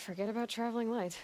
Forget about traveling light.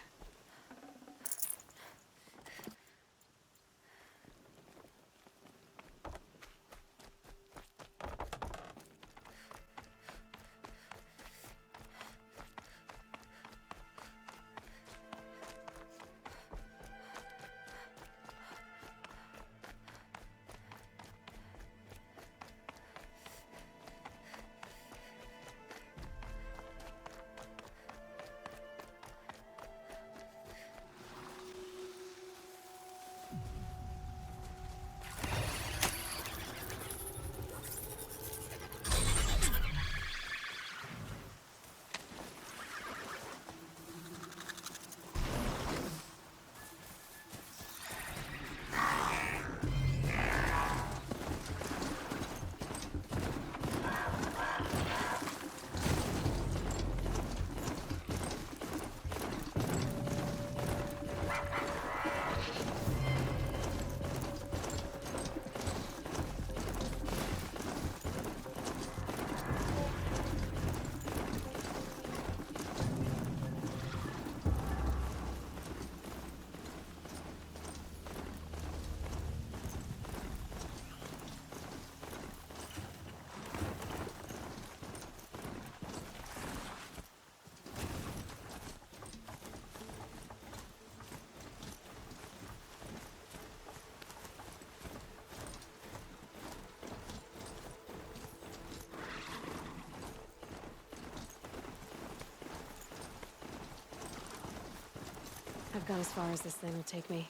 I've gone as far as this thing will take me.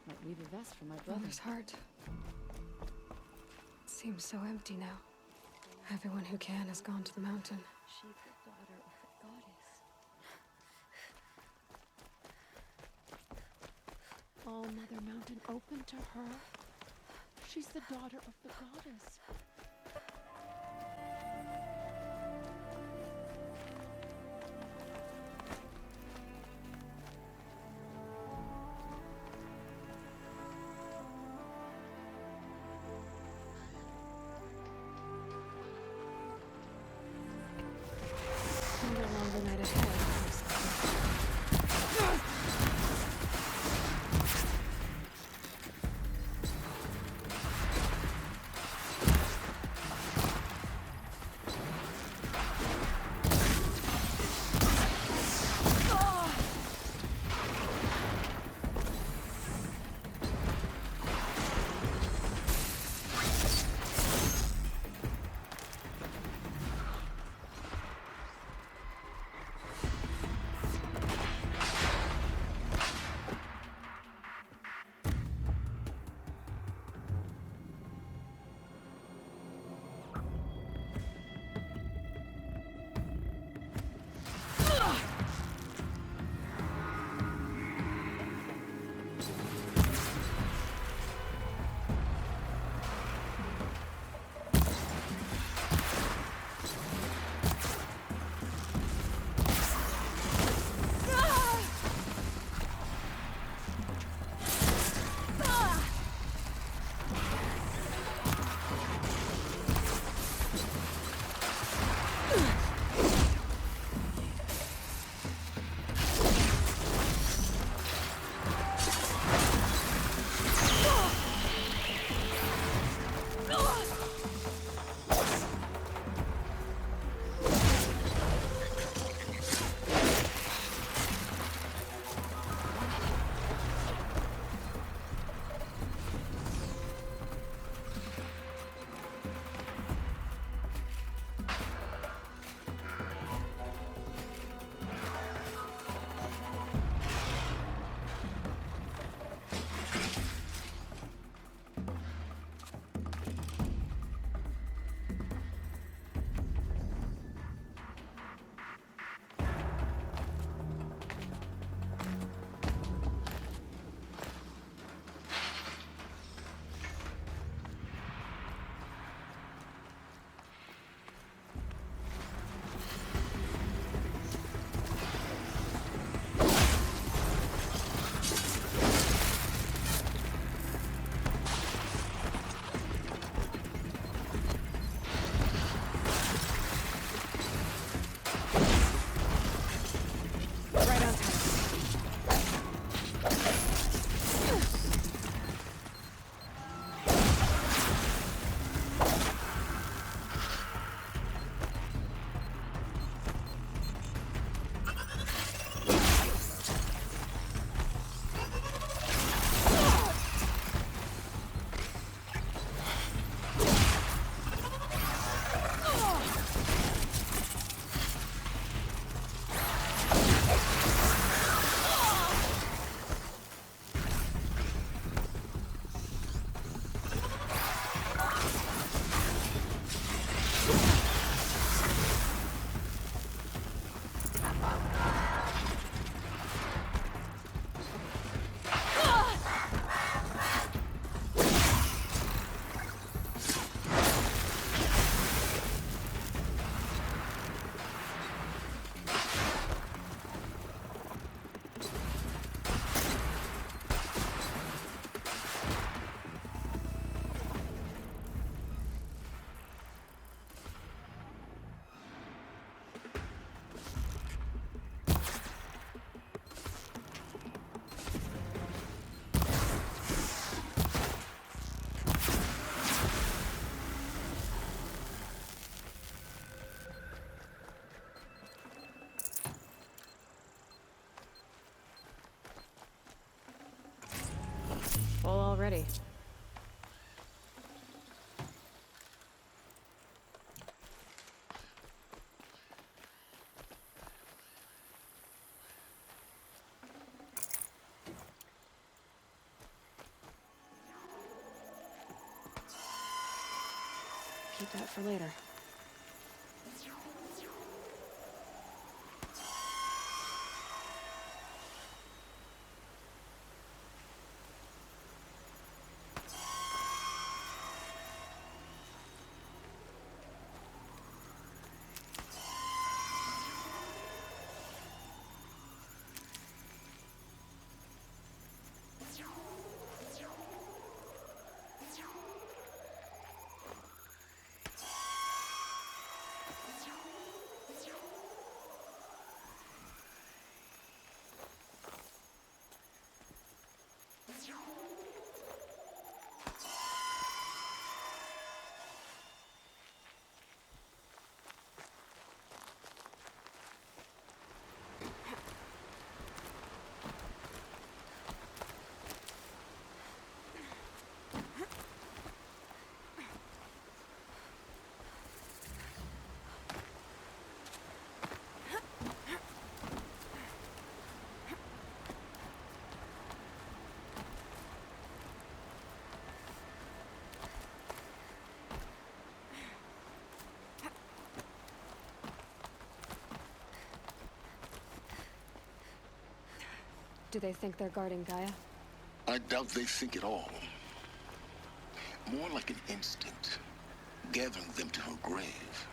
Might leave a vest for my Brother's heart. It seems so empty now. Everyone who can has gone to the mountain. She's the daughter of the goddess. All Mother Mountain open to her. She's the daughter of the goddess. No longer night ahead. keep that for later. Do they think they're guarding Gaia? I doubt they think at all. More like an instinct, gathering them to her grave.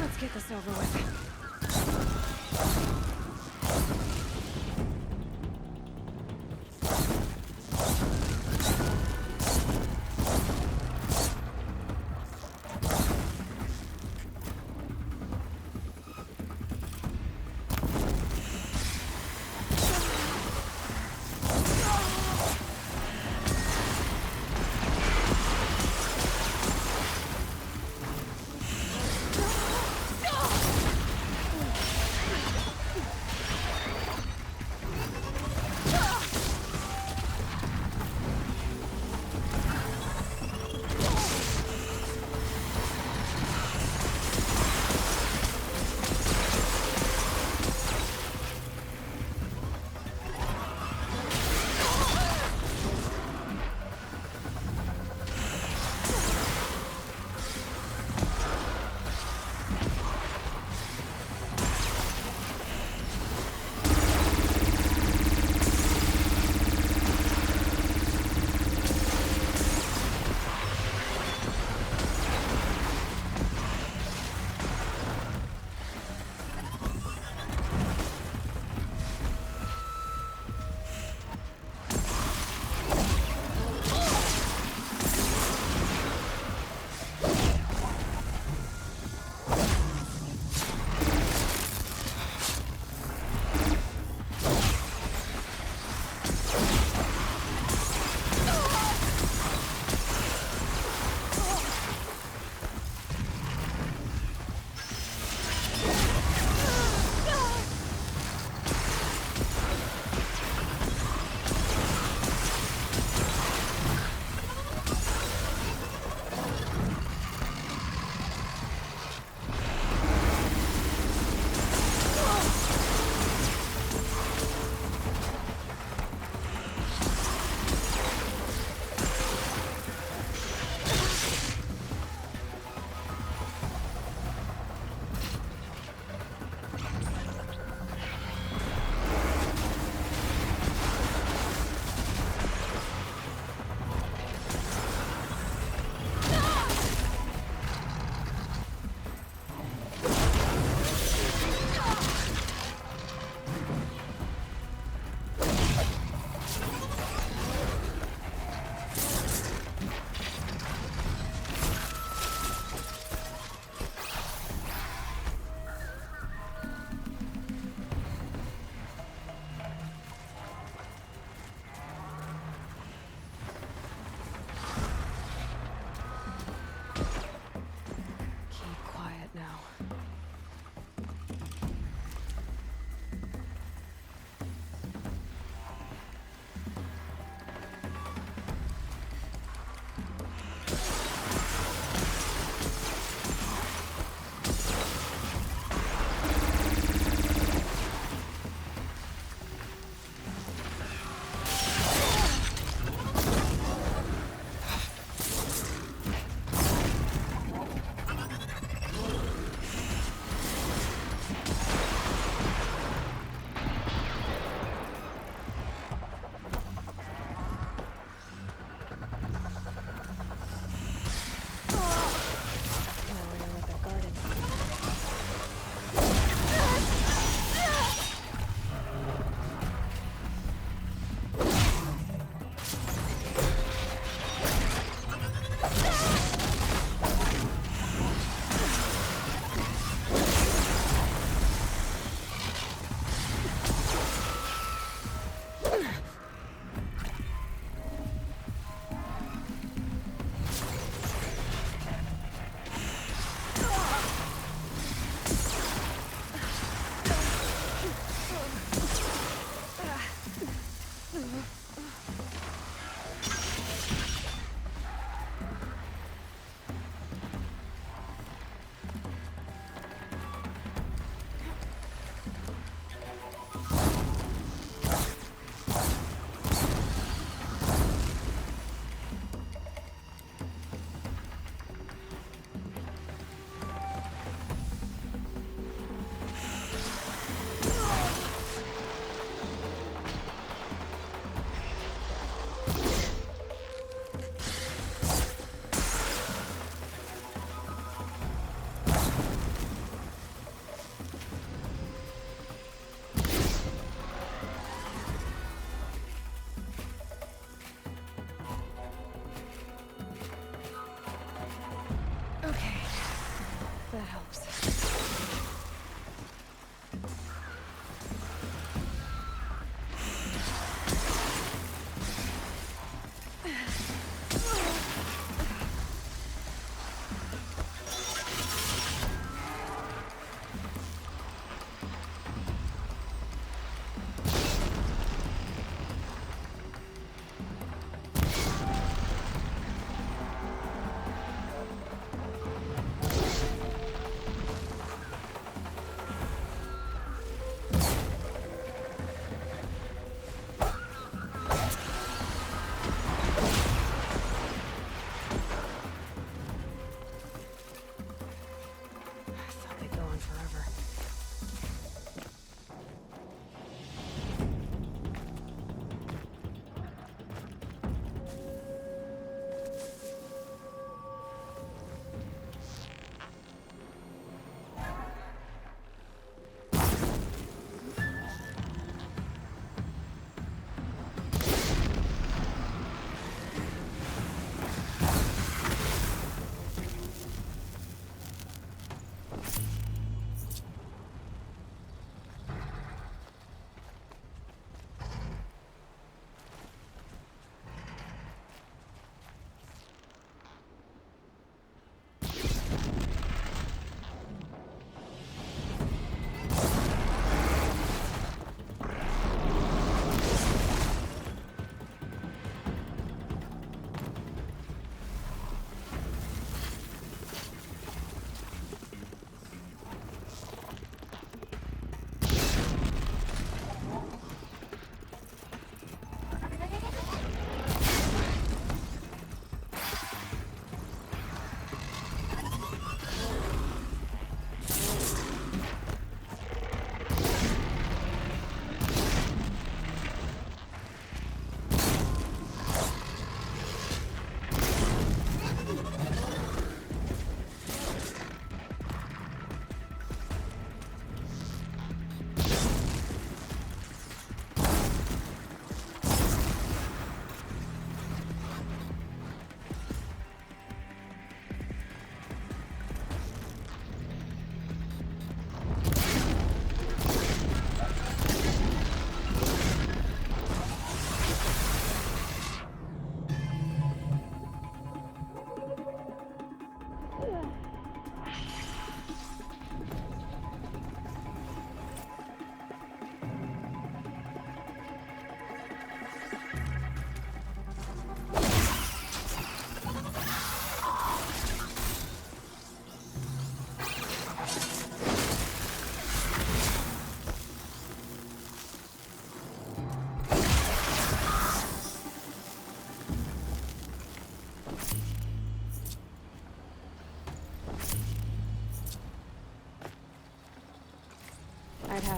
Let's get this over with.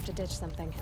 have to ditch something.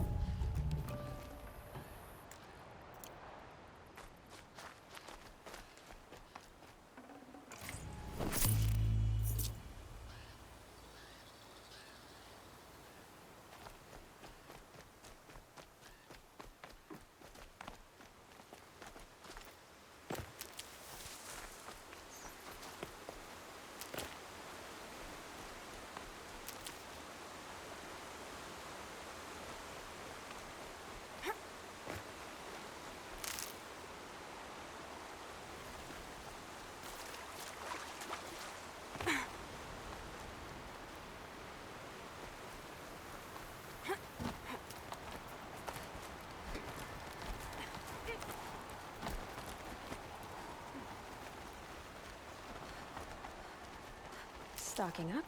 Stocking up.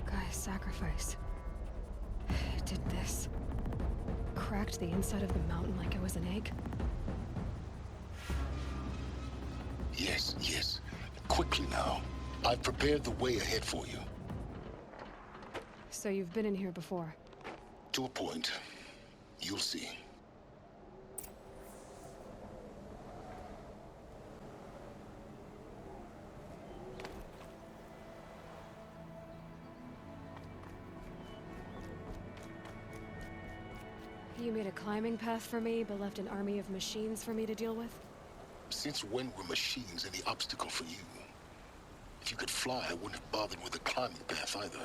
Gaia's sacrifice. It did this. Cracked the inside of the mountain like it was an egg. Yes, yes. Quickly now. I've prepared the way ahead for you. So you've been in here before? To a point. You'll see. You made a climbing path for me, but left an army of machines for me to deal with? Since when were machines any obstacle for you? If you could fly, I wouldn't have bothered with the climbing path either.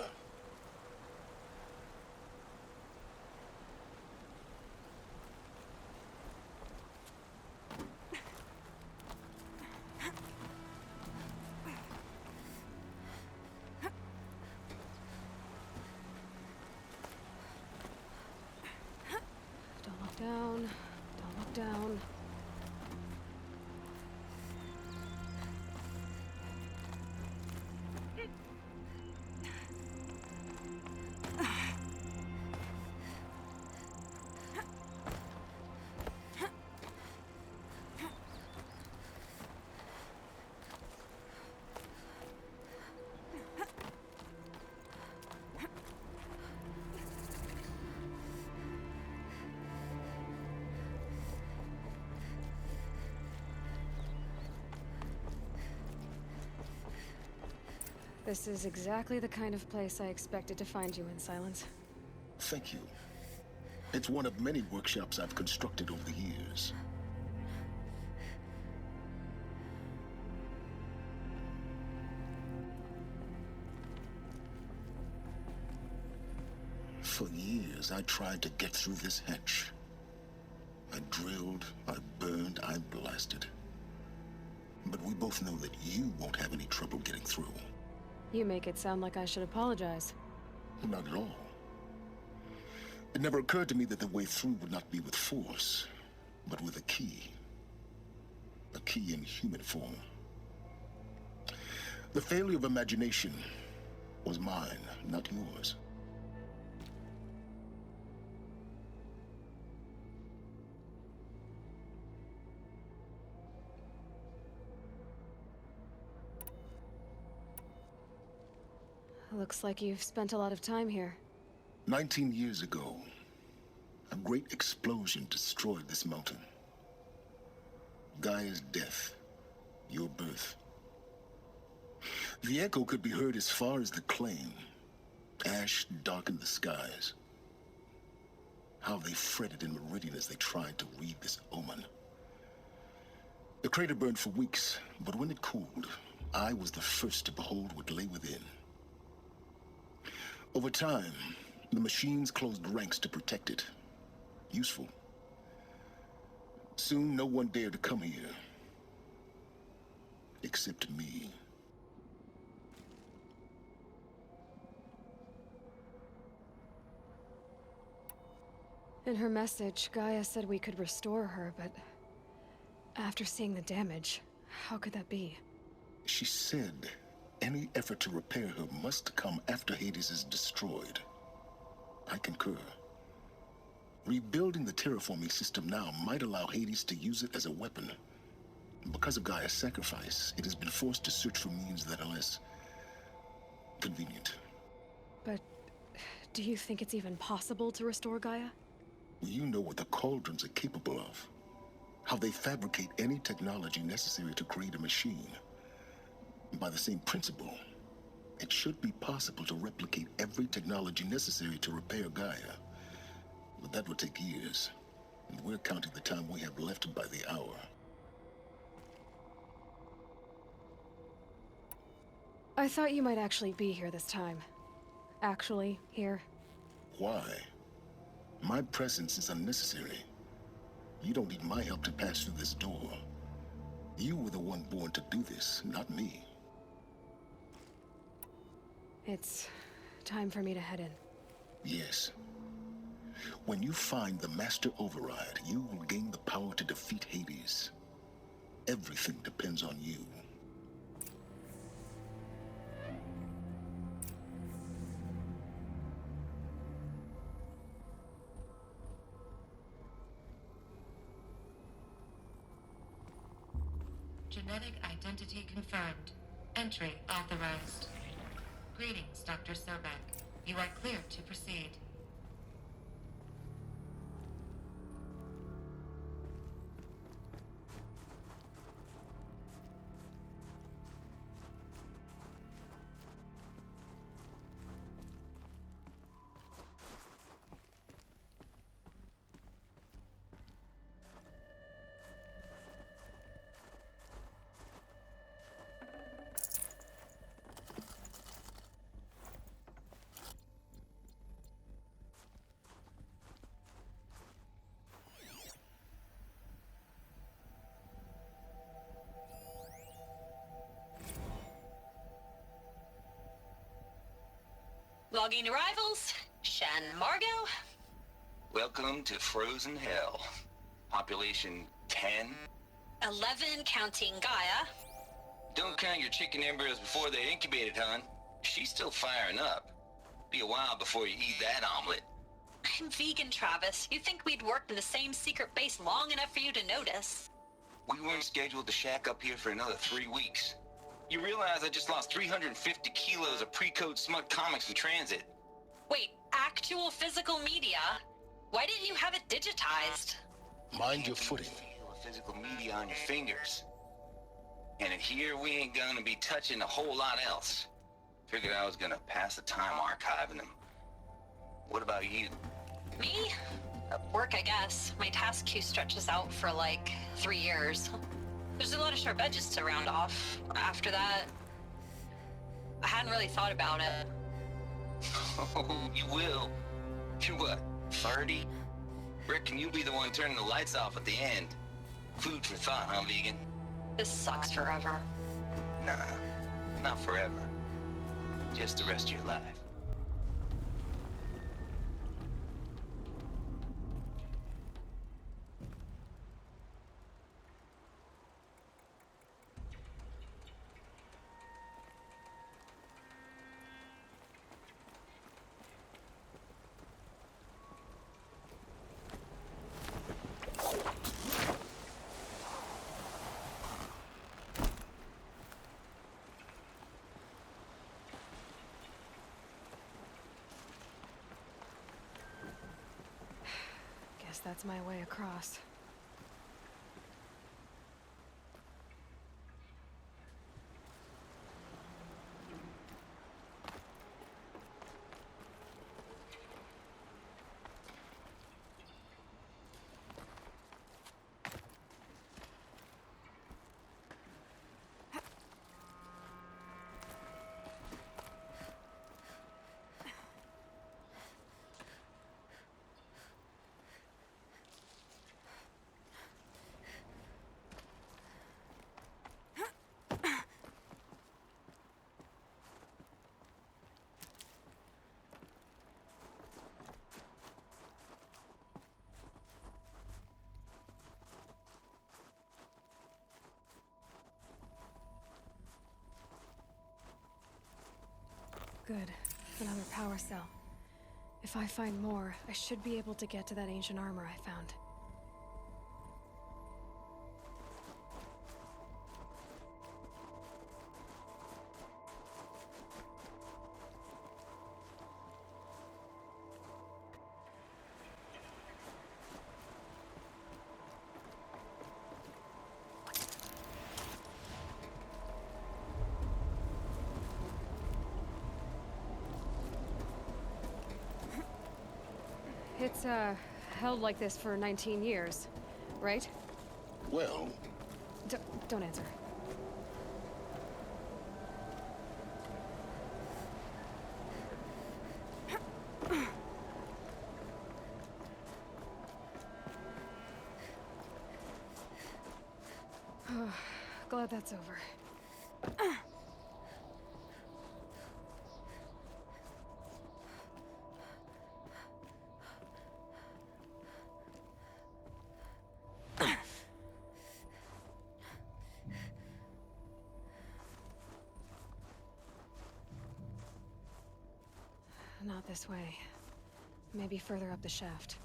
Don't look down. Don't look down. This is exactly the kind of place I expected to find you in, Silence. Thank you. It's one of many workshops I've constructed over the years. For years, I tried to get through this hatch. I drilled, I burned, I blasted. But we both know that you won't have any trouble getting through. You make it sound like I should apologize. Not at all. It never occurred to me that the way through would not be with force, but with a key. A key in human form. The failure of imagination was mine, not yours. Looks like you've spent a lot of time here. 19 years ago, a great explosion destroyed this mountain. Gaia's death, your birth. The echo could be heard as far as the claim. Ash darkened the skies. How they fretted in Meridian as they tried to read this omen. The crater burned for weeks, but when it cooled, I was the first to behold what lay within. Over time, the machines closed ranks to protect it. Useful. Soon, no one dared to come here. Except me. In her message, Gaia said we could restore her, but after seeing the damage, how could that be? She said any effort to repair her must come after Hades is destroyed. I concur. Rebuilding the terraforming system now might allow Hades to use it as a weapon. Because of Gaia's sacrifice, it has been forced to search for means that are less convenient. But do you think it's even possible to restore Gaia? You know what the Cauldrons are capable of. How they fabricate any technology necessary to create a machine. By the same principle, it should be possible to replicate every technology necessary to repair Gaia. But that would take years, and we're counting the time we have left by the hour. I thought you might actually be here this time. Actually, here. Why? My presence is unnecessary. You don't need my help to pass through this door. You were the one born to do this, not me. It's time for me to head in. Yes. When you find the Master Override, you will gain the power to defeat Everything depends on you. Genetic identity confirmed. Entry authorized. Greetings, Dr. Sobek. You are clear to proceed. Logging arrivals. Shen Margot. Welcome to Frozen Hell. Population 10. 11 counting Gaia. Don't count your chicken embryos before they're incubated, hon. She's still firing up. Be a while before you eat that omelet. I'm vegan, Travis. You think we'd worked in the same secret base long enough for you to notice? We weren't scheduled to shack up here for another 3 weeks. You realize I just lost 350 kilos of pre-code smut comics in transit. Wait, actual physical media? Why didn't you have it digitized? Mind your footing. Feel the physical media on your fingers. And in here, we ain't gonna be touching a whole lot else. Figured I was gonna pass the time archiving them. What about you? Me? Work, I guess. My task queue stretches out for like 3 years. There's a lot of sharp edges to round off. After that, I hadn't really thought about it. Oh, you will. You're what, 30? Reckon you'll be the one turning the lights off at the end. Food for thought, huh, vegan? This sucks forever. Nah, not forever. Just the rest of your life. Guess that's my way across. Good. Another power cell. If I find more, I should be able to get to that ancient armor I found. It's, held like this for 19 years, right? Well, Don't answer. Glad that's over. this way. Maybe further up the shaft.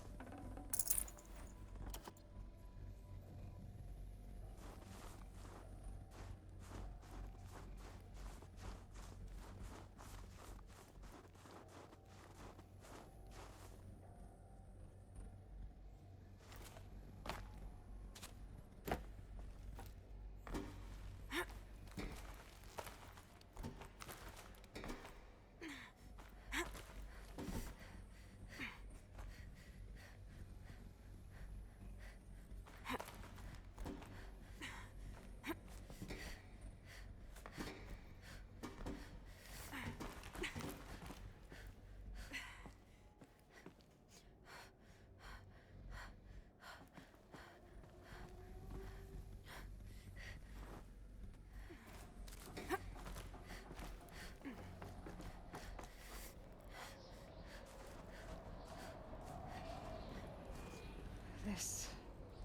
This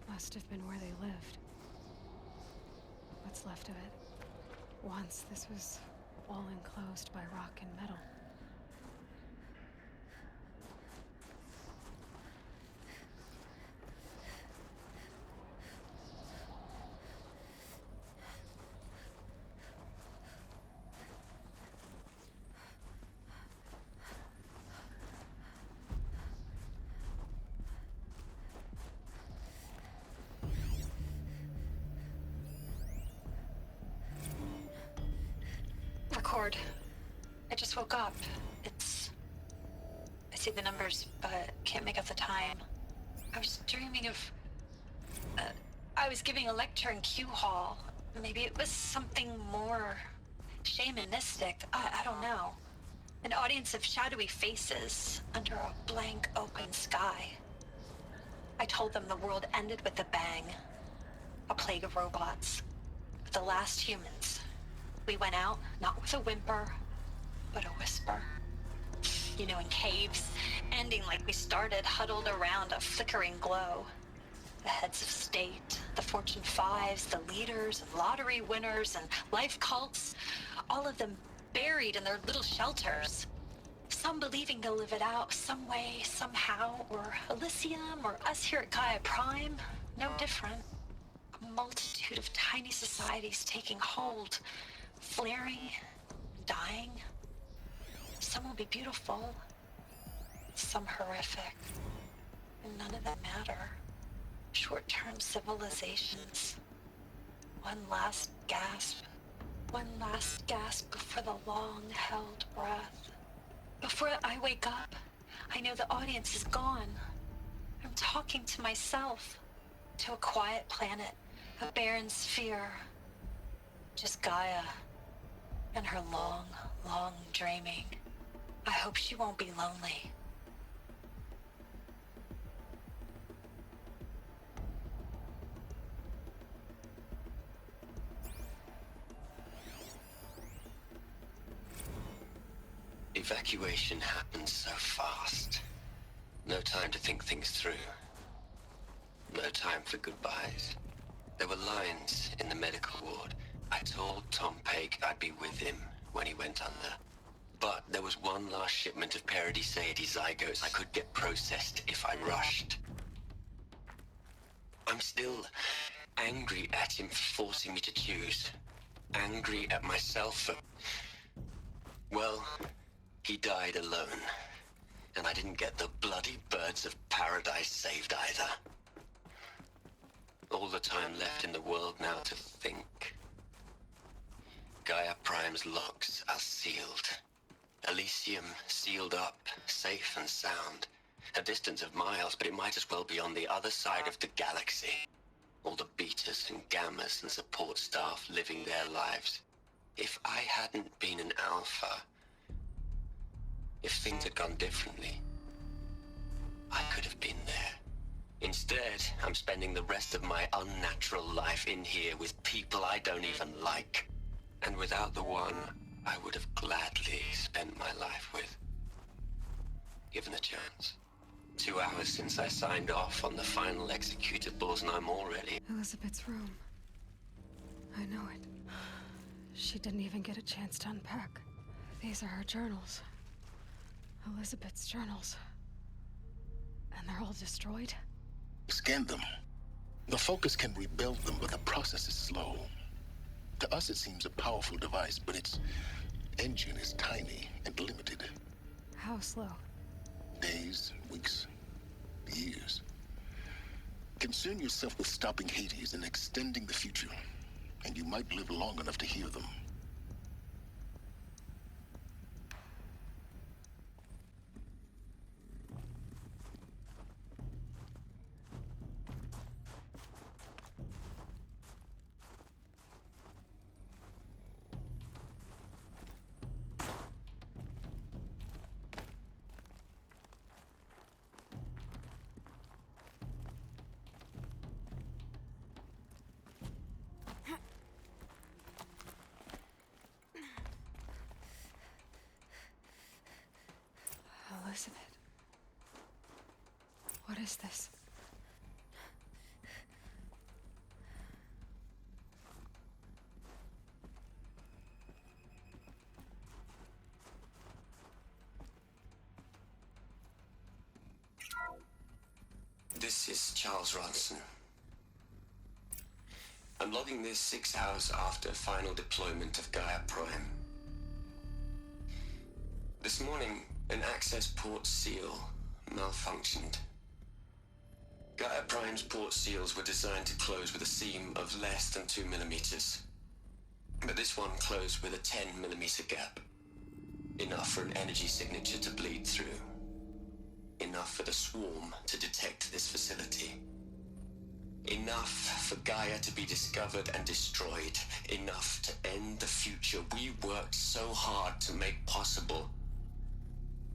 must have been where they lived. What's left of it. Once, this was all enclosed by rock and metal. Record. I just woke up. I see the numbers, but can't make out the time. I was dreaming of... I was giving a lecture in Q Hall. Maybe it was something more shamanistic. I don't know. An audience of shadowy faces under a blank open sky. I told them the world ended with a bang. A plague of robots. The last humans. We went out, not with a whimper, but a whisper. You know, in caves, ending like we started, huddled around a flickering glow. The heads of state, the Fortune 5s, the leaders and lottery winners and life cults, all of them buried in their little shelters. Some believing they'll live it out some way, somehow, or Elysium, or us here at Gaia Prime, no different. A multitude of tiny societies taking hold, flaring, dying. Some will be beautiful, some horrific, and none of them matter. Short-term civilizations. One last gasp before the long-held breath. Before I wake up, I know the audience is gone. I'm talking to myself, to a quiet planet, a barren sphere. Just Gaia and her long, long dreaming. I hope she won't be lonely. Evacuation happened so fast. No time to think things through. No time for goodbyes. There were lines in the medical ward. I told Tom Pake I'd be with him when he went under. But there was one last shipment of Paradiseidae zygotes I could get processed if I rushed. I'm still angry at him for forcing me to choose. Angry at myself for... Well, he died alone. And I didn't get the bloody birds of paradise saved either. All the time left in the world now to think. Gaia Prime's locks are sealed. Elysium sealed up, safe and sound. A distance of miles, but it might as well be on the other side of the galaxy. All the betas and gammas and support staff living their lives. If I hadn't been an alpha, if things had gone differently, I could have been there. Instead, I'm spending the rest of my unnatural life in here with people I don't even like. And without the one I would have gladly spent my life with. Given a chance. 2 hours since I signed off on the final executables and I'm already... Elizabeth's room. I know it. She didn't even get a chance to unpack. These are her journals. Elizabeth's journals. And they're all destroyed? Scan them. The Focus can rebuild them, but the process is slow. To us, it seems a powerful device, but its engine is tiny and limited. How slow? Days, weeks, years. Concern yourself with stopping Hades and extending the future, and you might live long enough to hear them. Elizabeth. What is this? This is Charles Ronson. I'm logging this 6 hours after final deployment of Gaia Prime. This morning, an access port seal malfunctioned. Gaia Prime's port seals were designed to close with a seam of less than 2 millimeters. But this one closed with a 10 millimeter gap. Enough for an energy signature to bleed through. Enough for the swarm to detect this facility. Enough for Gaia to be discovered and destroyed. Enough to end the future we worked so hard to make possible.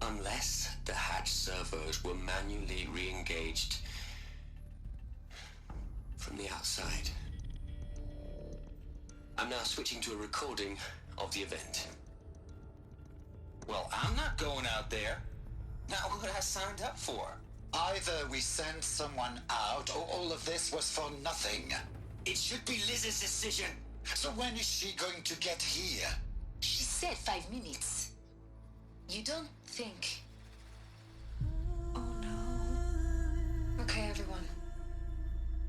Unless the hatch servos were manually re-engaged from the outside. I'm now switching to a recording of the event. Well, I'm not going out there. Not what I signed up for. Either we send someone out, or all of this was for nothing. It should be Liz's decision. So when is she going to get here? She said 5 minutes. You don't think... Oh no. Okay, everyone.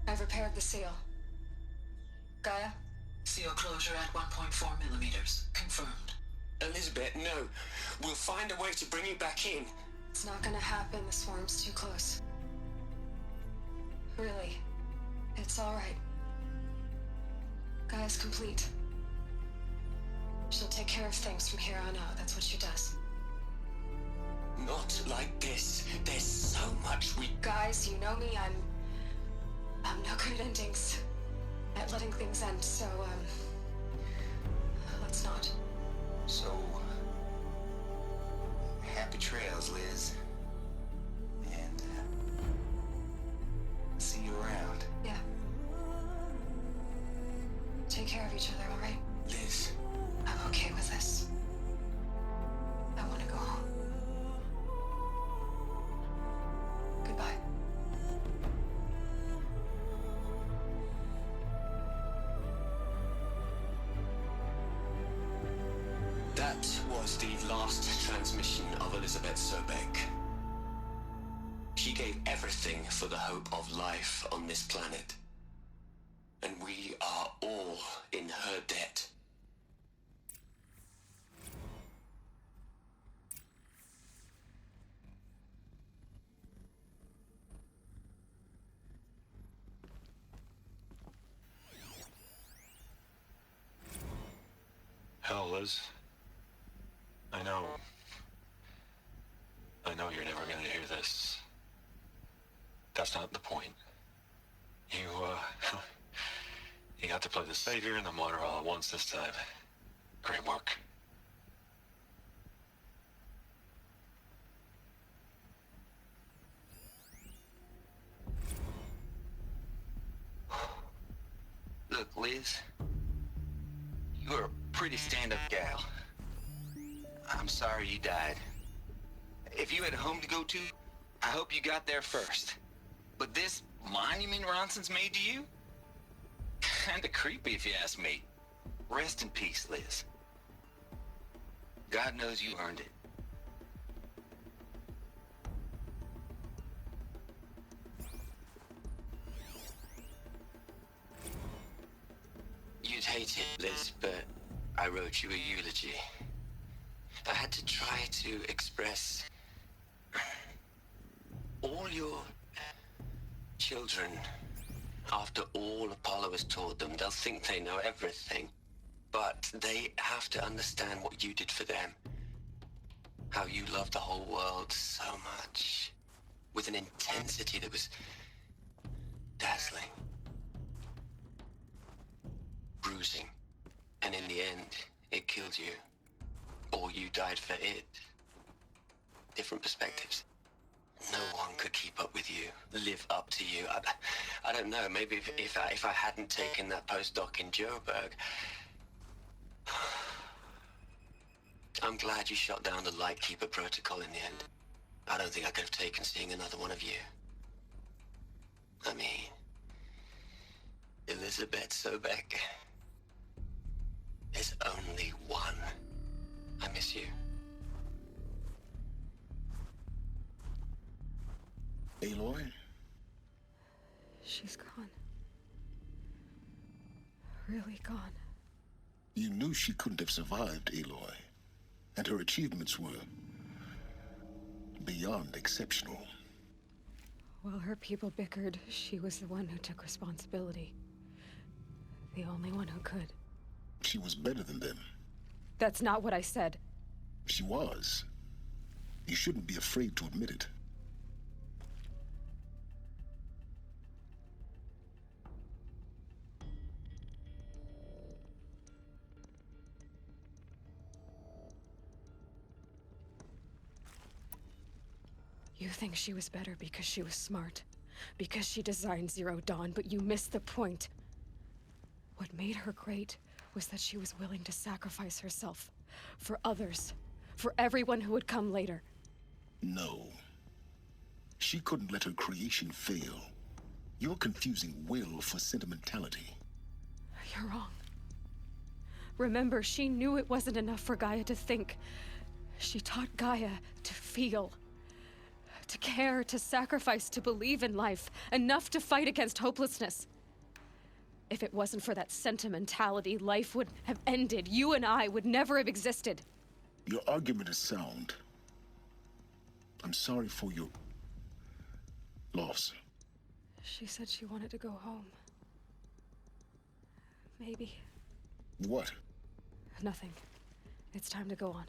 I've repaired the seal. Gaia? Seal closure at 1.4 millimeters. Confirmed. Elizabeth, no. We'll find a way to bring you back in. It's not gonna happen. The swarm's too close. Really. It's alright. Gaia's complete. She'll take care of things from here on out. That's what she does. Not like this. There's so much we... Guys, you know me. I'm no good at endings. At letting things end, so, let's not. So, happy trails, Liz. And, see you around. Yeah. Take care of each other, alright? Liz. I'm okay with this. I want to go home. Goodbye. That was the last transmission of Elizabeth Sobek. She gave everything for the hope of life on this planet. And we are all in her debt. Hell, Liz. I know you're never gonna hear this. That's not the point. You got to play the savior and the martyr all at once this time. Great work. Look, Liz. You're a pretty stand-up gal. I'm sorry you died. If you had a home to go to, I hope you got there first. But this monument Ronson's made to you? Kinda creepy if you ask me. Rest in peace, Liz. God knows you earned it. you'd hate it, Liz, but I wrote you a eulogy. I had to try to express all your children. After all Apollo has taught them, they'll think they know everything. But they have to understand what you did for them. How you loved the whole world so much. With an intensity that was dazzling. Bruising. And in the end, it killed you. Or you died for it. Different perspectives. No one could keep up with you, live up to you. I don't know, maybe if I hadn't taken that postdoc in Joburg. I'm glad you shot down the Lightkeeper protocol in the end. I don't think I could have taken seeing another one of you. I mean, Elizabeth Sobek. There's only one. I miss you. Aloy? She's gone. Really gone. You knew she couldn't have survived, Aloy. And her achievements were beyond exceptional. While her people bickered, she was the one who took responsibility. The only one who could. She was better than them. That's not what I said. She was. You shouldn't be afraid to admit it. You think she was better because she was smart, because she designed Zero Dawn, but you missed the point. What made her great was that she was willing to sacrifice herself for others, for everyone who would come later. No. She couldn't let her creation fail. You're confusing will for sentimentality. You're wrong. Remember, she knew it wasn't enough for Gaia to think. She taught Gaia to feel. To care, to sacrifice, to believe in life, enough to fight against hopelessness. If it wasn't for that sentimentality, life would have ended. You and I would never have existed. Your argument is sound. I'm sorry for your loss. She said she wanted to go home. Maybe. What? Nothing. It's time to go on.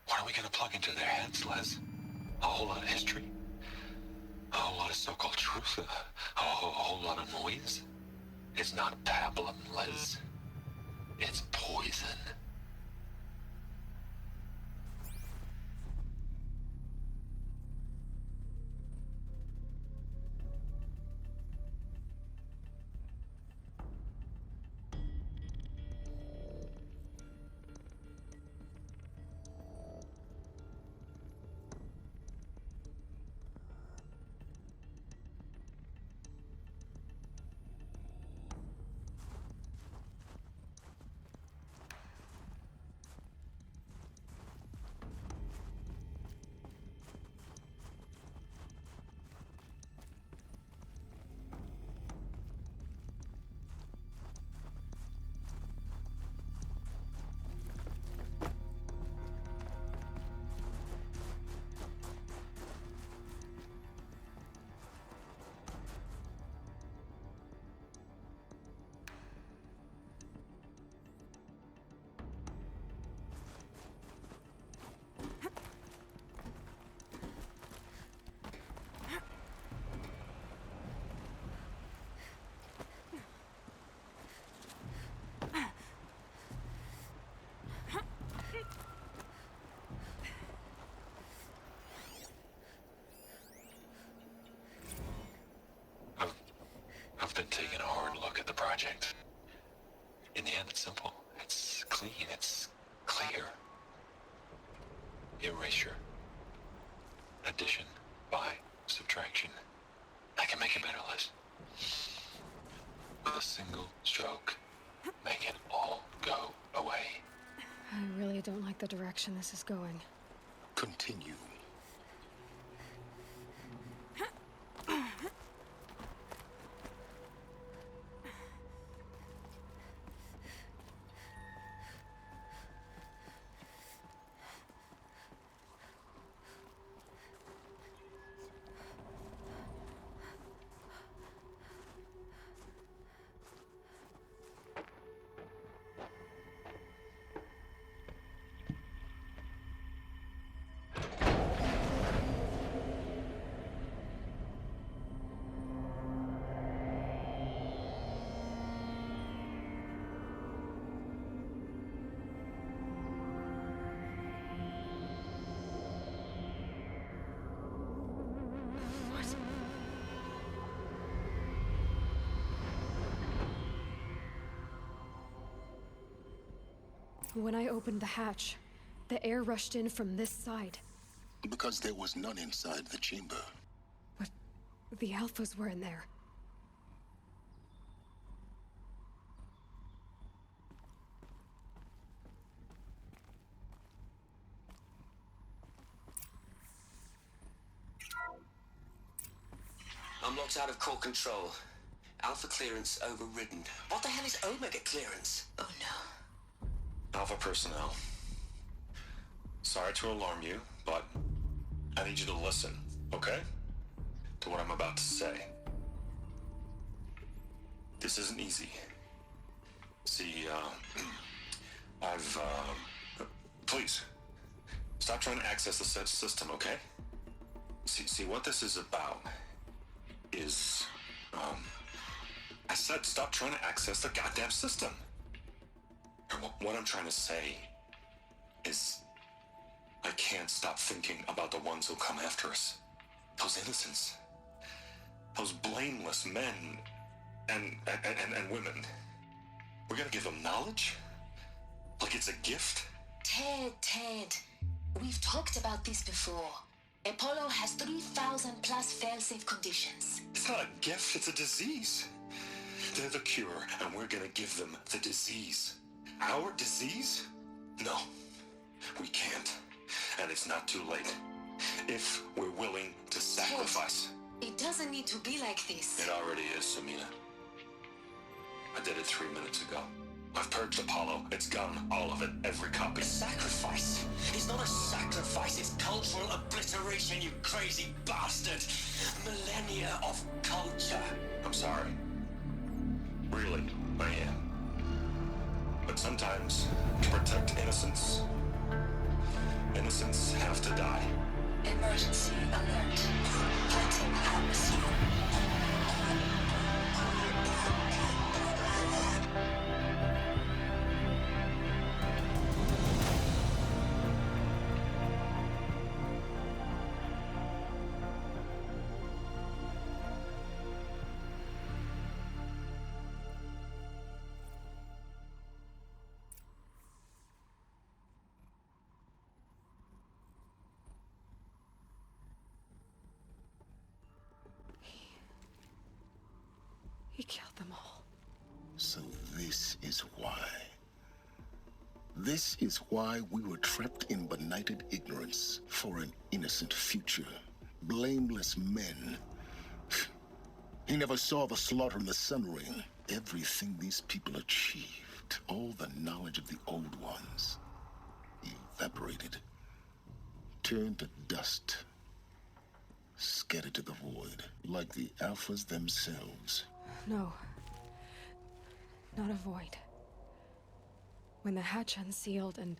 What are we gonna plug into their heads, Les? A whole lot of history? A whole lot of so-called truth? A whole lot of noise? It's not pablum, Les. It's poison. erasure. Addition by subtraction. I can make it better, Liz. With a single stroke, make it all go away. I really don't like the direction this is going. Continue. When I opened the hatch, the air rushed in from this side. Because there was none inside the chamber. But the alphas were in there. I'm locked out of core control. Alpha clearance overridden. What the hell is Omega clearance? Oh no. Alpha personnel. Sorry to alarm you, but I need you to listen, okay? To what I'm about to say. This isn't easy. See, please, stop trying to access the system, okay? See, what this is about is, I said stop trying to access the goddamn system. What I'm trying to say is I can't stop thinking about the ones who'll come after us. Those innocents. Those blameless men and women. We're gonna give them knowledge? Like it's a gift? Ted, we've talked about this before. Apollo has 3,000 plus fail-safe conditions. It's not a gift, it's a disease. They're the cure, and we're gonna give them the disease. Our disease? No, we can't. And it's not too late. If we're willing to sacrifice. It doesn't need to be like this. It already is, Samina. I did it 3 minutes ago. I've purged Apollo. It's gone. All of it. Every copy. A sacrifice? It's not a sacrifice. It's cultural obliteration, you crazy bastard. Millennia of culture. I'm sorry. Really, I am. But sometimes, to protect innocence, innocents have to die. Emergency alert. Fighting atmosphere. He killed them all. So this is why. This is why we were trapped in benighted ignorance for an innocent future. Blameless men. He never saw the slaughter in the Sun Ring. Everything these people achieved, all the knowledge of the old ones, evaporated, turned to dust, scattered to the void, like the Alphas themselves. No. Not a void. When the hatch unsealed and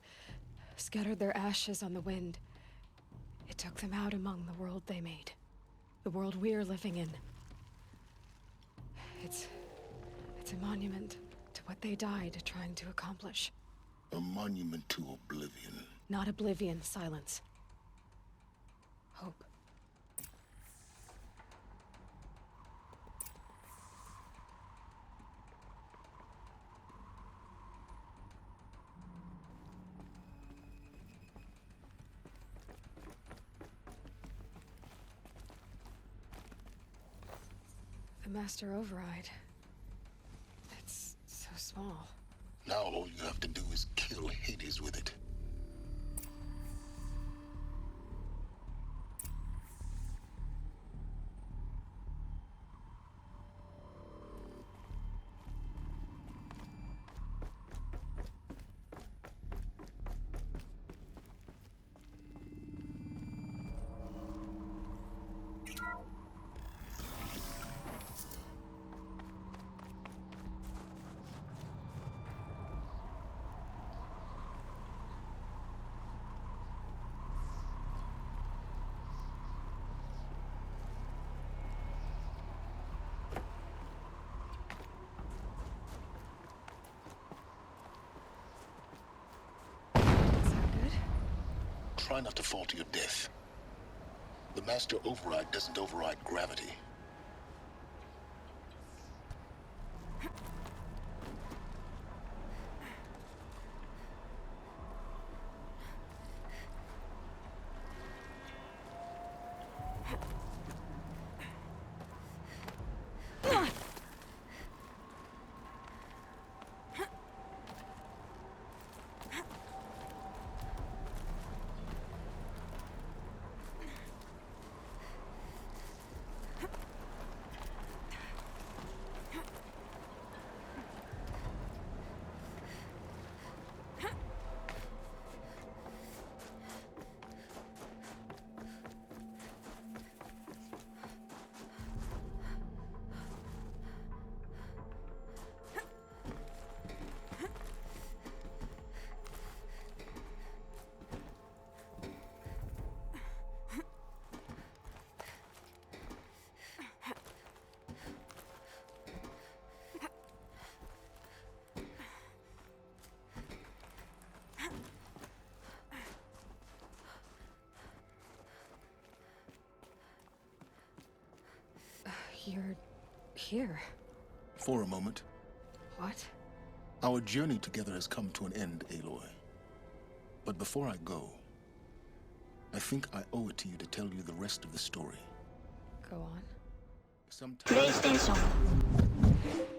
scattered their ashes on the wind, it took them out among the world they made. The world we're living in. It's a monument to what they died trying to accomplish. A monument to oblivion. Not oblivion, silence. Hope. The master override. It's so small. Now all you have to do is kill Hades with it. Try not to fall to your death. The master override doesn't override gravity. You're here. For a moment. What? Our journey together has come to an end, Aloy. But before I go, I think I owe it to you to tell you the rest of the story. Go on. Sometime... PlayStation